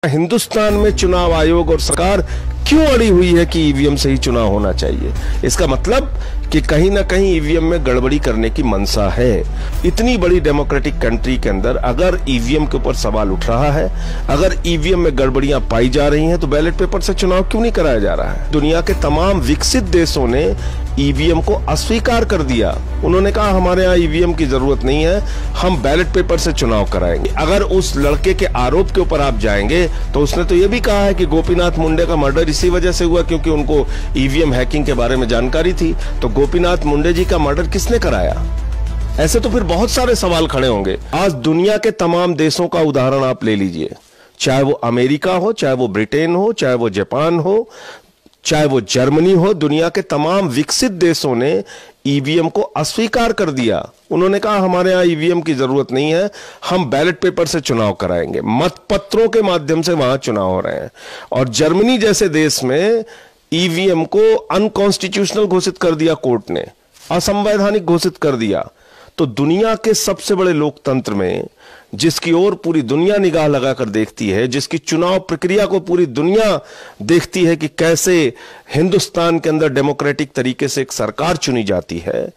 हिंदुस्तान में चुनाव आयोग और सरकार क्यों अड़ी हुई है कि ईवीएम से ही चुनाव होना चाहिए। इसका मतलब कि कहीं ना कहीं ईवीएम में गड़बड़ी करने की मंशा है। इतनी बड़ी डेमोक्रेटिक कंट्री के अंदर अगर ईवीएम के ऊपर सवाल उठ रहा है, अगर ईवीएम में गड़बड़ियां पाई जा रही हैं, तो बैलेट पेपर से चुनाव क्यों नहीं कराया जा रहा है। दुनिया के तमाम विकसित देशों ने ईवीएम को अस्वीकार कर दिया। उन्होंने कहा हमारे यहाँ ईवीएम की जरूरत नहीं है, हम बैलेट पेपर से चुनाव कराएंगे। अगर उस लड़के के आरोप के ऊपर आप जाएंगे तो उसने तो यह भी कहा है कि गोपीनाथ मुंडे का मर्डर इसी वजह से हुआ क्योंकि उनको ईवीएम हैकिंग के बारे में जानकारी थी। तो गोपीनाथ मुंडे जी का मर्डर किसने कराया? ऐसे तो फिर बहुत सारे सवाल खड़े होंगे। आज दुनिया के तमाम देशों का उदाहरण आप ले लीजिए, चाहे वो अमेरिका हो, चाहे वो ब्रिटेन हो, चाहे वो जापान हो, चाहे वो जर्मनी हो, दुनिया के तमाम विकसित देशों ने ईवीएम को अस्वीकार कर दिया। उन्होंने कहा हमारे यहाँ ईवीएम की जरूरत नहीं है, हम बैलेट पेपर से चुनाव कराएंगे। मतपत्रों के माध्यम से वहां चुनाव हो रहे हैं। और जर्मनी जैसे देश में ईवीएम को अनकॉन्स्टिट्यूशनल घोषित कर दिया, कोर्ट ने असंवैधानिक घोषित कर दिया। तो दुनिया के सबसे बड़े लोकतंत्र में, जिसकी ओर पूरी दुनिया निगाह लगाकर देखती है, जिसकी चुनाव प्रक्रिया को पूरी दुनिया देखती है कि कैसे हिंदुस्तान के अंदर डेमोक्रेटिक तरीके से एक सरकार चुनी जाती है,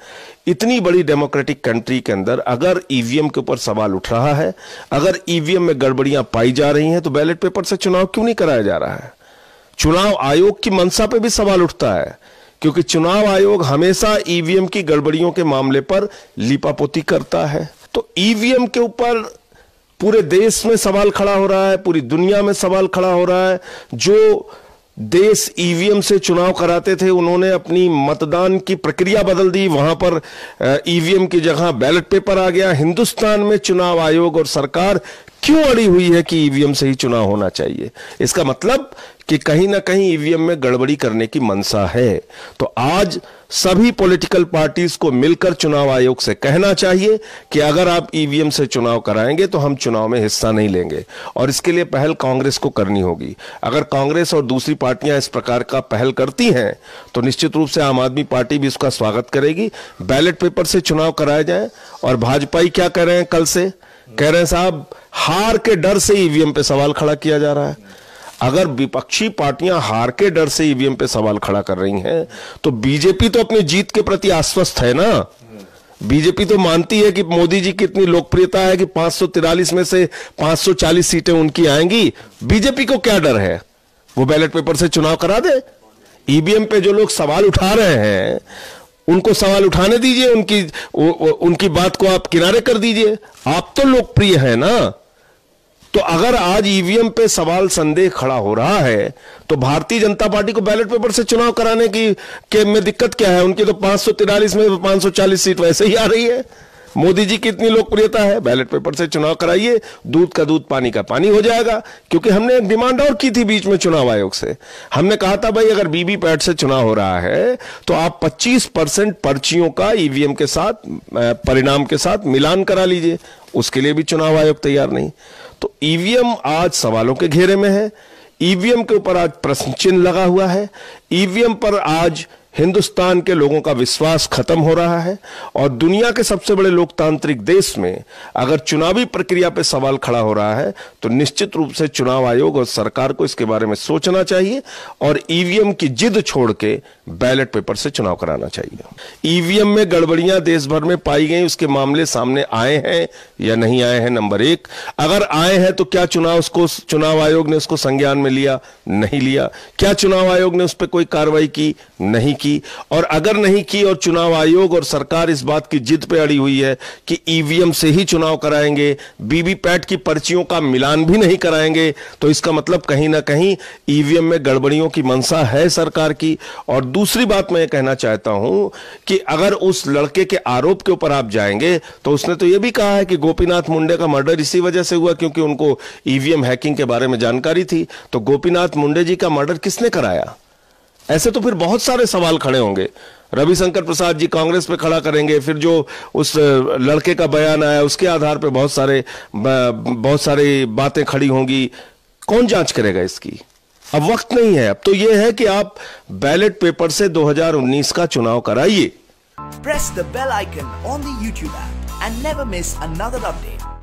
इतनी बड़ी डेमोक्रेटिक कंट्री के अंदर अगर ईवीएम के ऊपर सवाल उठ रहा है, अगर ईवीएम में गड़बड़ियां पाई जा रही हैं, तो बैलेट पेपर से चुनाव क्यों नहीं कराया जा रहा है। चुनाव आयोग की मंशा पे भी सवाल उठता है, क्योंकि चुनाव आयोग हमेशा ईवीएम की गड़बड़ियों के मामले पर लीपापोती करता है। तो ईवीएम के ऊपर पूरे देश में सवाल खड़ा हो रहा है, पूरी दुनिया में सवाल खड़ा हो रहा है। जो देश ईवीएम से चुनाव कराते थे, उन्होंने अपनी मतदान की प्रक्रिया बदल दी, वहां पर ईवीएम की जगह बैलेट पेपर आ गया। हिंदुस्तान में चुनाव आयोग और सरकार क्यों अड़ी हुई है कि ईवीएम से ही चुनाव होना चाहिए। इसका मतलब कि कहीं ना कहीं ईवीएम में गड़बड़ी करने की मंशा है। तो आज सभी पॉलिटिकल पार्टीज को मिलकर चुनाव आयोग से कहना चाहिए कि अगर आप ईवीएम से चुनाव कराएंगे तो हम चुनाव में हिस्सा नहीं लेंगे। और इसके लिए पहल कांग्रेस को करनी होगी। अगर कांग्रेस और दूसरी पार्टियां इस प्रकार का पहल करती हैं तो निश्चित रूप से आम आदमी पार्टी भी इसका स्वागत करेगी। बैलेट पेपर से चुनाव कराया जाए। और भाजपा क्या कह रहे हैं, कल से कह रहे हैं साहब हार के डर से ईवीएम पे सवाल खड़ा किया जा रहा है। अगर विपक्षी पार्टियां हार के डर से ईवीएम पे सवाल खड़ा कर रही हैं, तो बीजेपी तो अपनी जीत के प्रति आश्वस्त है ना। बीजेपी तो मानती है कि मोदी जी की इतनी लोकप्रियता है कि 543 में से 540 सीटें उनकी आएंगी। बीजेपी को क्या डर है, वो बैलेट पेपर से चुनाव करा दे। ईवीएम पे जो लोग सवाल उठा रहे हैं उनको सवाल उठाने दीजिए, उनकी बात को आप किनारे कर दीजिए। आप तो लोकप्रिय है ना। तो अगर आज ईवीएम पे सवाल संदेह खड़ा हो रहा है तो भारतीय जनता पार्टी को बैलेट पेपर से चुनाव कराने की में दिक्कत क्या है। उनकी तो 543 में 540 सीट वैसे ही आ रही है। मोदी जी की इतनी लोकप्रियता है, बैलेट पेपर से चुनाव कराइए, दूध का दूध पानी का पानी हो जाएगा। क्योंकि हमने एक डिमांड और की थी बीच में चुनाव आयोग से। हमने कहा था भाई अगर वीवीपैट से चुनाव हो रहा है तो आप 25% पर्चियों का ईवीएम के साथ परिणाम के साथ मिलान करा लीजिए। उसके लिए भी चुनाव आयोग तैयार नहीं। तो ईवीएम आज सवालों के घेरे में है। ईवीएम के ऊपर आज प्रश्न चिन्ह लगा हुआ है। ईवीएम पर आज हिंदुस्तान के लोगों का विश्वास खत्म हो रहा है। और दुनिया के सबसे बड़े लोकतांत्रिक देश में अगर चुनावी प्रक्रिया पे सवाल खड़ा हो रहा है तो निश्चित रूप से चुनाव आयोग और सरकार को इसके बारे में सोचना चाहिए और ईवीएम की जिद छोड़ के बैलेट पेपर से चुनाव कराना चाहिए। ईवीएम में गड़बड़ियां देश भर में पाई गई, उसके मामले सामने आए हैं या नहीं आए हैं, नंबर एक। अगर आए हैं तो क्या चुनाव आयोग ने उसको संज्ञान में लिया? नहीं लिया। क्या चुनाव आयोग ने उस पर कोई कार्रवाई की? नहीं की। और अगर नहीं की और चुनाव आयोग और सरकार इस बात की जिद पे अड़ी हुई है कि ईवीएम से ही चुनाव कराएंगे, वीवीपैट की पर्चियों का मिलान भी नहीं कराएंगे, तो इसका मतलब कहीं ना कहीं ईवीएम में गड़बड़ियों की मंशा है सरकार की। और दूसरी बात मैं कहना चाहता हूं कि अगर उस लड़के के आरोप के ऊपर आप जाएंगे तो उसने तो यह भी कहा है कि गोपीनाथ मुंडे का मर्डर इसी वजह से हुआ क्योंकि उनको ईवीएम हैकिंग के बारे में जानकारी थी। तो गोपीनाथ मुंडे जी का मर्डर किसने कराया? ऐसे तो फिर बहुत सारे सवाल खड़े होंगे। रविशंकर प्रसाद जी कांग्रेस पे खड़ा करेंगे, फिर जो उस लड़के का बयान आया उसके आधार पे बहुत सारी बातें खड़ी होंगी। कौन जांच करेगा इसकी? अब वक्त नहीं है। अब तो यह है कि आप बैलेट पेपर से 2019 का चुनाव कराइए। Press the bell icon on the YouTube app and never miss another update.